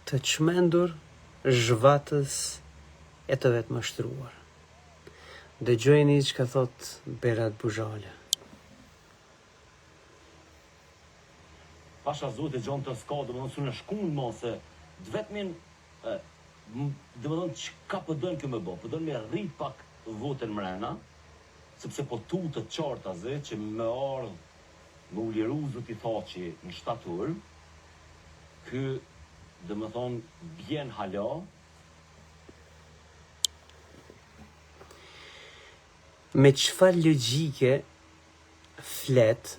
të çmendur, zhvatës e të vetë mashtruar. Dëgjojeni që ka thot Berat Buzhala. Pasha zote gjonë të s'ka, dhe më dhënë së në shkunë ma se dhe vetëmin, dhe më dhënë që ka përdojnë këmë bo, përdojnë me rrit pak votën mrena, sepse po tu të qarta zë që me ardhë më uliru zëti thaqi në shtatur, kë dhe më thonë bjen hala. Me çfarë logjike flet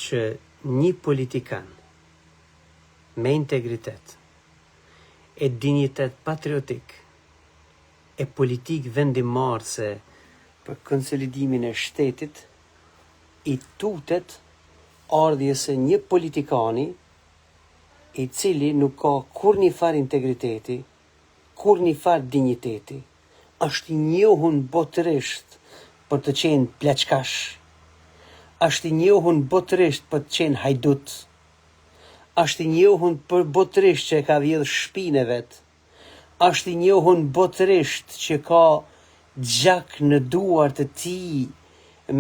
që një politikan me integritet e dinjitet patriotik e politik vendimarrëse për konsolidimin e shtetit i tutet ardhjes së një politikani i cili nuk ka kur një far integriteti, kur një far dinjiteti, është i njohun botërisht për të qenë plaçkash, është i njohun botërisht për të qenë hajdut, është i njohun për botërisht që ka vjedhë shpinë e vetë, është i njohun botërisht që ka gjak në duar të tij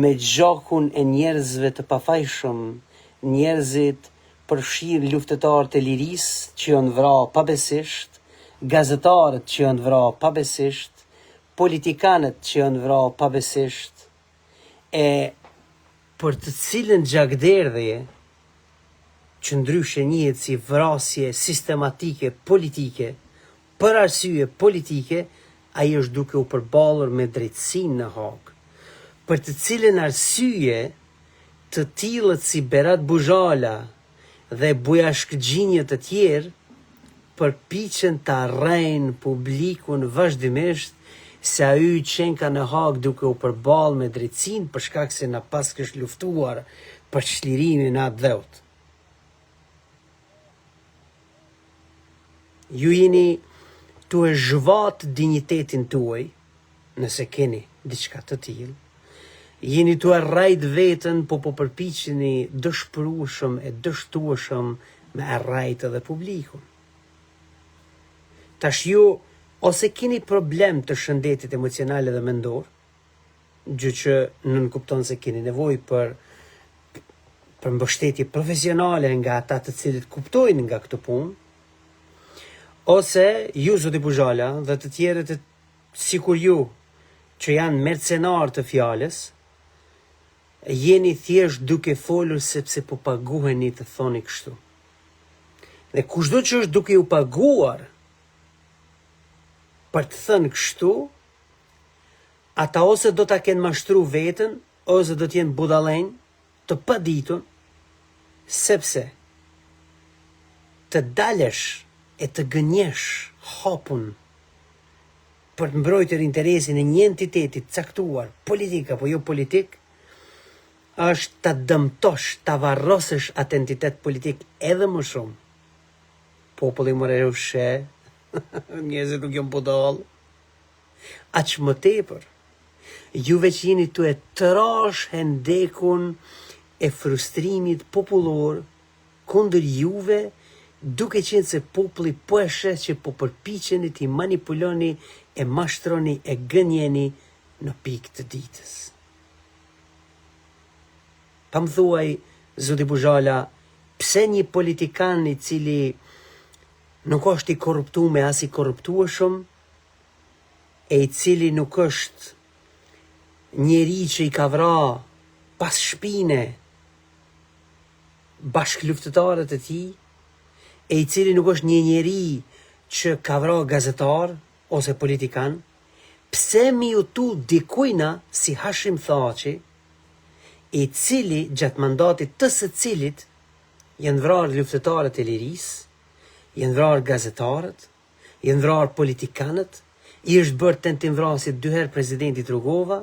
me gjakun e njerëzve të pafajshëm, njerëzit përfshirë luftëtarët e lirisë që janë vrarë pabesisht, gazetarët që janë vrarë pabesisht, politikanët që janë vrarë pabesisht, e për të cilën gjakderdhje që ndryshe njihet si vrasje sistematike politike, për arsye politike, ai është duke u përballur me drejtësinë në Hag. Për të cilën arsye të tillët si Berat Buzhala dhe bujashkëgjinjët të tjerë përpiqen të arrejnë publikun vazhdimisht se ai qenë ka në Hag duke u përballë me drejtësinë për shkak se na pas kështë luftuar për çlirimin atë dheut. Ju jeni tu e zhvat dinjitetin tuaj, nëse keni diçka të tillë, jeni tu e rrajt vetën, po përpiqeni dëshpërueshëm e dështueshëm me arrajt edhe publikun. Tash ju, ose keni problem të shëndetit emocional dhe mendor, gjë që nuk kupton se keni nevojë për mbështetje profesionale nga ata të cilët kuptojnë nga këtë punë, ose ju zoti Buzhala dhe të tjerët sikur ju që janë mercenar të fjalës, jeni thjesht duke folur sepse po paguheni të thoni kështu. Dhe kushdo që është duke u paguar për të thënë kështu, ata ose do ta kenë mashtru veten, ose do t'jenë budallënj të paditun, sepse të dalësh e të gënjesh hapun për të mbrojtur interesin e një entiteti caktuar, politik apo jo politik, është ta dëmtosh, ta varrosësh atë entitet politik edhe më shumë. Populli më rrushe, njerëzit nuk janë budall. Aq më tepër, juve që jeni tu e trash hendekun e frustrimit popullor kundër juve, duke qenë se populli po e sheh që po përpiqeni t'i manipuloni e mashtroni e gënjeni në pikë të ditës. Pa më thuaj, zoti Buzhala, pse një politikan i cili nuk është i korruptuar as i korruptueshëm, e i cili nuk është njeri që i ka vrarë pas shpine bashkëluftëtarët e tij, e i cili nuk është një njeri që ka vrarë gazetar ose politikan, pse mi u tu dikujna si Hashim Thaçi, i cili gjatë mandatit të së cilit janë vrarë luftëtarët e lirisë, janë vrarë gazetarët, janë vrarë politikanët, i është bërë tentimvrasje 2 herë presidentit Rugova,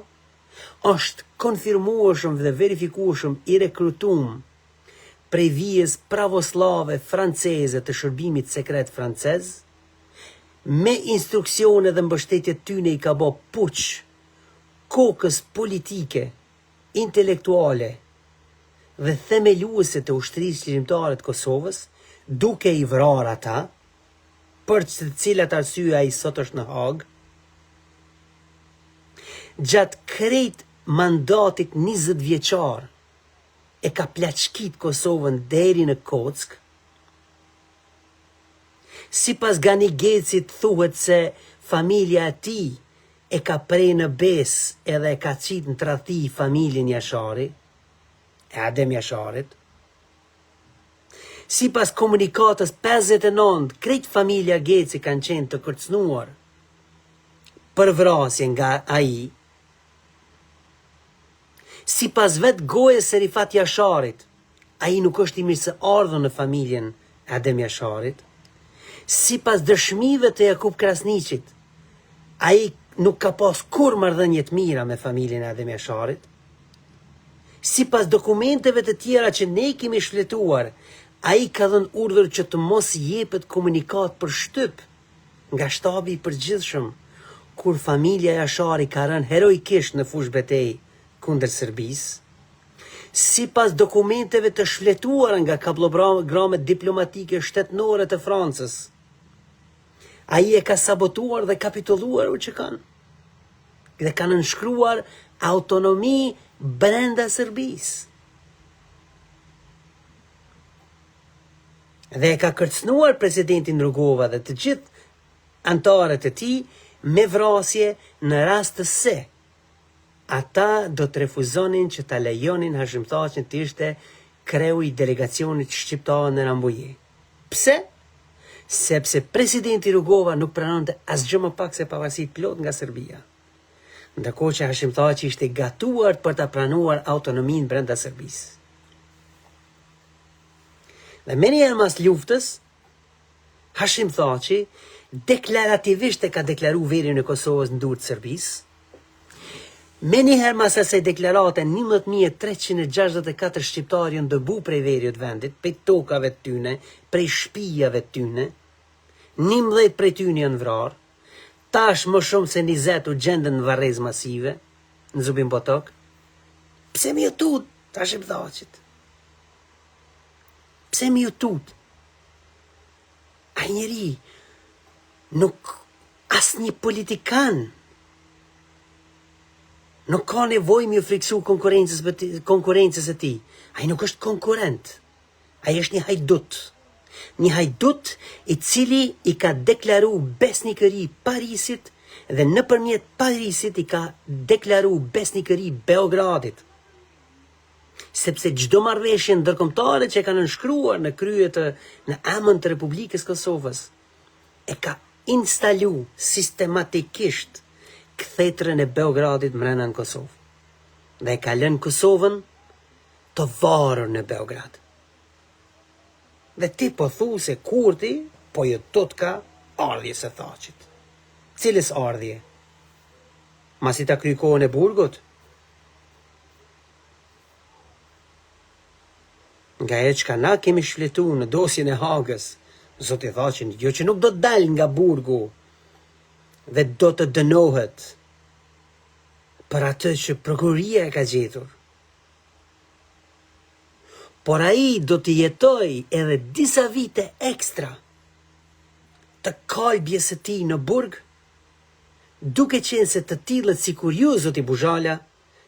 është konfirmueshëm dhe verifikueshëm i rekrutum prej vijes pravoslave franceze të shërbimit sekret francez, me instruksione dhe mbështetje tyne i ka bë puç kokës politike, intelektuale dhe themeluese të ushtrisë çlirimtare të Kosovës, duke i vrarë ata, për të cilat arsye ai sot është në Hagë, gjatë krejt mandatit 20 vjeçar e ka plaçkit Kosovën deri në kock. Sipas Gani Gecit thuhet se familja e tij e ka prej në Besë edhe e ka qit në tradhti familjen Jashari, e Adem Jasharit. Sipas komunikatës 59, krejt familja Geci kanë qenë të kërcënuar për vrasje nga ai. Sipas vetë gojës së Rifat Jasharit, ai nuk është i mirëseardhur në familjen Adem Jasharit. Sipas dëshmive të Jakub Krasniqit, ai nuk ka pas kur marrëdhënie të mira me familjen e Adem Jasharit. Sipas dokumenteve të tjera që ne kemi shfletuar, ai ka dhënë urdhër që të mos jepet komunikat për shtyp nga shtabi i përgjithshëm, kur familja Jashari ka rënë heroikisht në fushë betejë kundër Serbisë. Sipas dokumenteve të shfletuara nga kablogramet diplomatike shtetënore të Francës, ai e ka sabotuar dhe kapitulluar që kanë. Dhe kanë nënshkruar autonomi brenda Serbisë. Dhe e ka kërcënuar presidentin Rugova dhe të gjithë antarët e tij me vrasje në rast se ata do të refuzonin që ta lejonin Hashim Thaqin të ishte kreu i delegacionit shqiptar në Rambuje. Pse? Sepse presidenti Rugova nuk pranonte asgjë më pak se pavarësi plot nga Serbia. Ndërkohë që Hashim Thaqi ishte gatuar për ta pranuar autonominë brenda Serbisë. Dhe me njëherë mas luftës, Hashim Thaqi deklarativisht e ka deklaru verjen e Kosovës në durë të Serbisë. Me njëherë mas asaj deklarate, 11.364 shqiptarë janë dëbu prej verjët vendit, prej tokave të tyne, prej shtëpive të tyne, 11 prej tyne janë vrarë, tash më shumë se 20 u gjendën në varrez masive, në Zubin Potok. Pse më jutut, Hashim Thaqit? Pse më jutut? Ai njeri nuk asnjë politikan nuk ka nevojë më friksu konkurrencës e tij. Ai nuk është konkurrent. Ai është një hajdut. Një hajdut i cili i ka deklaru besnikëri Parisit dhe nëpërmjet Parisit i ka deklaru besnikëri Beogradit. Sepse çdo marrëveshje ndërkombëtare që kanë nënshkruar në në emën të Republikës Kosovës e ka instalu sistematikisht kthetrën e Beogradit mrena në Kosovë. Dhe e ka lënë Kosovën të varur në Beograd. Dhe ti po thu se Kurti, po jo tot ka ardhje së Thaqit. Cilës ardhje? Masi ta kryj kohën e Burgut? Nga e që ka na kemi shfletu në dosjen e Hagës, Zoti Thaqin, jo që nuk do të dalë nga Burgu dhe do të dënohet për atë që prokuroria e ka gjetur. Por ai do të jetoj edhe disa vite ekstra të kalbjes së tij në Burg, duke qenë se të tillët sikur ju, Zoti Buzhala,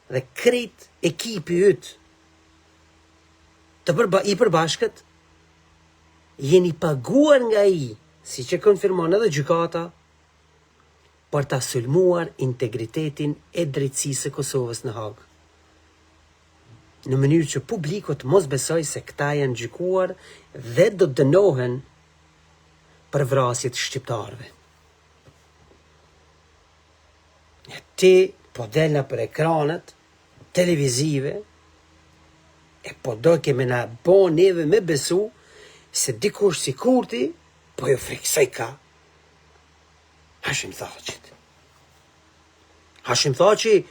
dhe krejt ekipi yt i përbashkët, jeni paguar nga ai, si që konfirmon edhe gjykata, për ta sulmuar integritetin e drejtësisë së Kosovës në Hagë. Në mënyrë që publiku të mos besoj se këta janë gjykuar dhe do të dënohen për vrasjet shqiptarëve. Ti po del për ekranet televizive e po do kemi na bo neve me besu se dikush si Kurti po ju friksoj ka Hashim Thaqit. Hashim Thaqi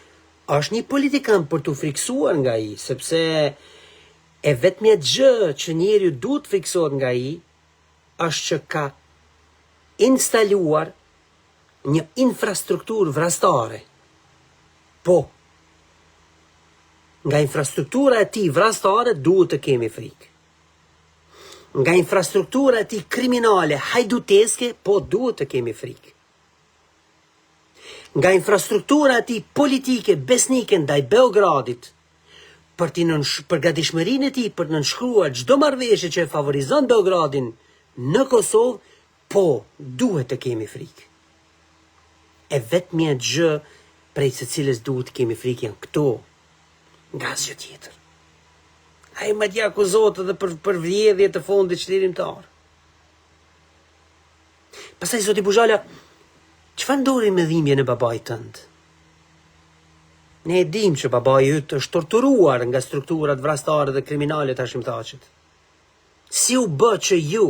është një politikan për të friksuar nga ai, sepse e vetmja gjë që njeriu duhet friksohet nga ai është që ka instaluar një infrastrukturë vrastare. Po, nga infrastruktura e tij vrastare duhet të kemi frikë. Nga infrastruktura e tij kriminale, hajduteske, po duhet të kemi frikë. Nga infrastruktura e tij politike, besnike ndaj Beogradit, për gatishmërinë e tij për të nënshkruar çdo marrëveshje që e favorizon Beogradin në Kosovë, po duhet të kemi frikë. E vetmja gjë prej së cilës duhet të kemi frikë janë këto, nga asgjë tjetër. Ai më dia akuzohet edhe për vjedhje të fondit çlirimtar. Pastaj zoti Buzhala, çfarë ndodhi me dhimbjen e babait tënd? Ne e dim që babai yt është torturuar nga strukturat vrastare dhe kriminale të Hashim Thaqit. Si u bë që ju,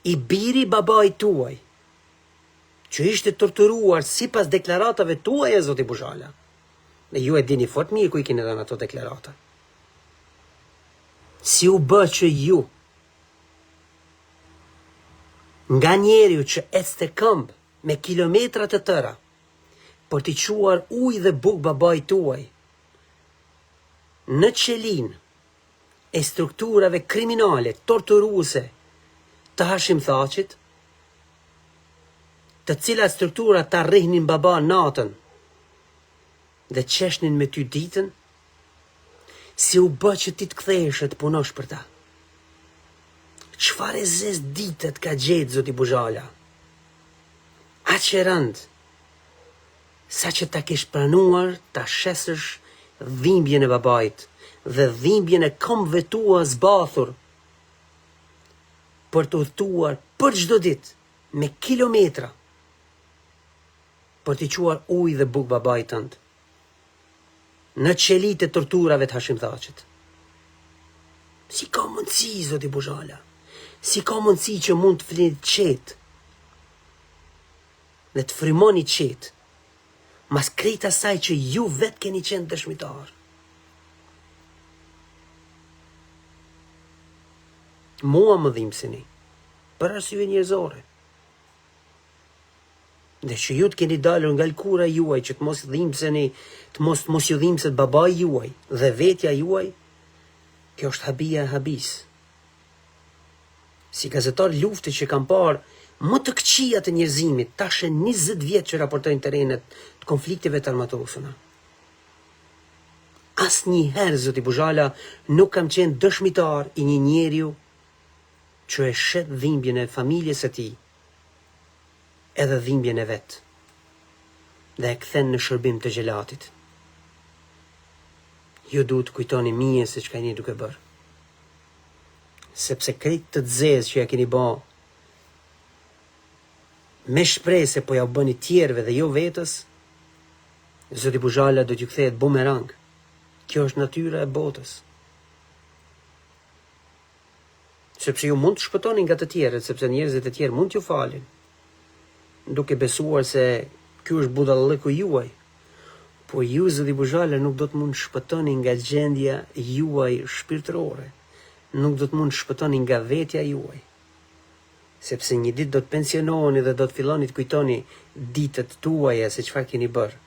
i biri babait tuaj, që ishte torturuar sipas deklaratave tuaja, zoti Buzhala, dhe ju e dini fort mirë ku i keni dhënë ato deklarata. Si u bë që ju, nga njeriu që ecte këmbë me kilometra të tëra, për t'i quar ujë dhe bukë babait tuaj, në qelin e strukturave kriminale, torturuese të Hashim Thaqit, të cilat struktura ta rrihnin baba natën dhe qeshnin me ty ditën, si u bë që ti të kthehesh të punosh për ta? Çfarë zez ditët ka gjetë zoti Buzhala? Aq e rënd, sa që ta kesh pranuar ta shesësh dhimbjen e babait dhe dhimbjen e këmbëve tua zbathur, për të udhëtuar për çdo ditë me kilometra për t'i quar ujë dhe bukë babait tënd, në qelit e torturave të Hashim Thaqit. Si ka mundësi, zoti Buzhala? Si ka mundësi që mund të flini qetë dhe të frymoni qetë, mas krejt asaj që ju vetë keni qenë dëshmitar? Mua më dhimbseni, për arsye njerëzore. Dhe që ju të keni dalur nga lkura juaj që të mos dhimbseni, të mos ju dhimbset babai juaj dhe vetja juaj, kjo është habia e habis. Si gazetar lufte që kam parë më të këqija të njerëzimit, tash e 20 vjet që raportojnë terrenet të konflikteve të armatosura. Asnjëherë, zoti Buzhala, nuk kam qenë dëshmitar i një njeriu që e shet dhimbjen e familjes së tij, edhe dhimbjen e vet, dhe e kthen në shërbim të gjelatit. Ju duhet të kujtoni mije se çka jeni duke bërë. Sepse krejt të zezë që ja keni bë, me shpresë se po ja bëni tjerëve dhe jo vetës, zoti Buzhala do t'ju kthehet bumerang. Kjo është natyra e botës. Sepse ju mund të shpëtoni nga të tjerët, sepse njerëzit e tjerë mund t'ju falin, duke besuar se ky është budallëku juaj, po ju, zoti Buzhala, nuk do të mund shpëtoni nga gjendja juaj shpirtërore, nuk do të mund shpëtoni nga vetja juaj, sepse një ditë do të pensionoheni dhe do të filloni të kujtoni ditët tuaja se çfarë keni bërë.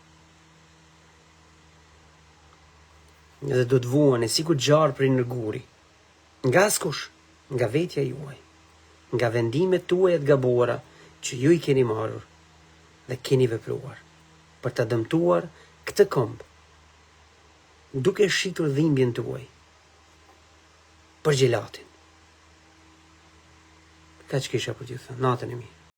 Dhe do të vuani sikur gjarë prej nërguri, nga askush, nga vetja juaj, nga vendimet tuaja të gabuara që ju i keni marrur dhe keni vepruar për ta dëmtuar këtë këmbë, duke shitur dhimbjen tuaj për gjelatin. Kaq kisha për t'ju thënë. Natën e mirë.